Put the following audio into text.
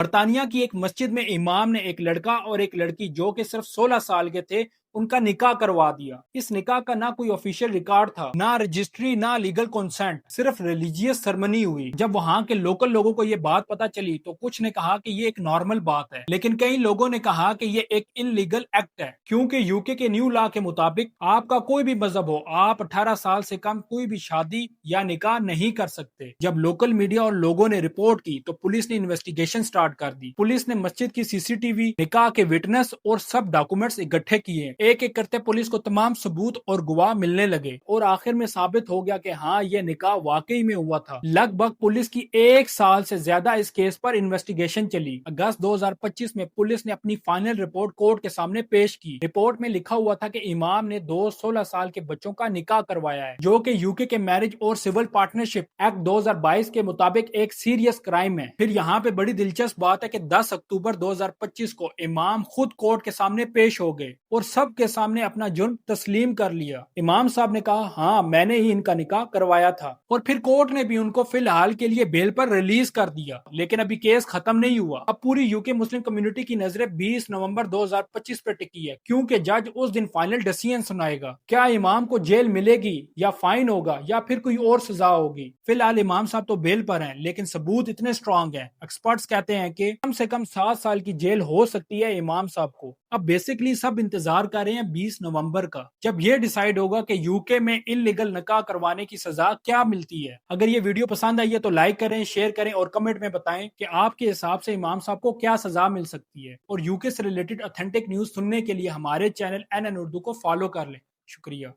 बर्तानिया की एक मस्जिद में इमाम ने एक लड़का और एक लड़की जो कि सिर्फ 16 साल के थे उनका निकाह करवा दिया। इस निकाह का ना कोई ऑफिशियल रिकॉर्ड था, ना रजिस्ट्री, ना लीगल कंसेंट, सिर्फ रिलीजियस सेरेमनी हुई। जब वहाँ के लोकल लोगों को ये बात पता चली तो कुछ ने कहा कि ये एक नॉर्मल बात है, लेकिन कई लोगों ने कहा कि ये एक इनलीगल एक्ट है, क्योंकि यूके के न्यू लॉ के मुताबिक आपका कोई भी मजहब हो, आप 18 साल से कम कोई भी शादी या निकाह नहीं कर सकते। जब लोकल मीडिया और लोगों ने रिपोर्ट की तो पुलिस ने इन्वेस्टिगेशन स्टार्ट कर दी। पुलिस ने मस्जिद की सीसीटीवी, निकाह के विटनेस और सब डॉक्यूमेंट्स इकट्ठे किए। एक एक करते पुलिस को तमाम सबूत और गवाह मिलने लगे और आखिर में साबित हो गया कि हाँ, ये निकाह वाकई में हुआ था। लगभग पुलिस की 1 साल से ज्यादा इस केस पर इन्वेस्टिगेशन चली। अगस्त 2025 में पुलिस ने अपनी फाइनल रिपोर्ट कोर्ट के सामने पेश की। रिपोर्ट में लिखा हुआ था कि इमाम ने 16 साल के बच्चों का निकाह करवाया है, जो कि यूके के मैरिज और सिविल पार्टनरशिप एक्ट 2022 के मुताबिक एक सीरियस क्राइम है। फिर यहाँ पे बड़ी दिलचस्प बात है कि 10 अक्टूबर 2025 को इमाम खुद कोर्ट के सामने पेश हो गए और सब के सामने अपना जुर्म तस्लीम कर लिया। इमाम साहब ने कहा, हाँ, मैंने ही इनका निकाह करवाया था। और फिर कोर्ट ने भी उनको फिलहाल के लिए बेल पर रिलीज कर दिया। लेकिन अभी केस खत्म नहीं हुआ। अब पूरी यूके मुस्लिम कम्युनिटी की नजरें 20 नवंबर 2025 पर टिकी है, क्योंकि जज उस दिन फाइनल डिसीजन सुनाएगा। क्या इमाम को जेल मिलेगी या फाइन होगा या फिर कोई और सजा होगी। फिलहाल इमाम साहब तो बेल पर हैं, लेकिन सबूत इतने स्ट्रांग हैं, एक्सपर्ट्स कहते हैं कि कम से कम 7 साल की जेल हो सकती है इमाम साहब को। अब बेसिकली सब इंतजार कर रहे हैं 20 नवंबर का, जब ये डिसाइड होगा कि यूके में इनलीगल निकाह करवाने की सजा क्या मिलती है। अगर ये वीडियो पसंद आई है तो लाइक करें, शेयर करें और कमेंट में बताएं कि आपके हिसाब से इमाम साहब को क्या सजा मिल सकती है। और यूके से रिलेटेड ऑथेंटिक न्यूज सुनने के लिए हमारे चैनल एन उर्दू को फॉलो कर लें। शुक्रिया।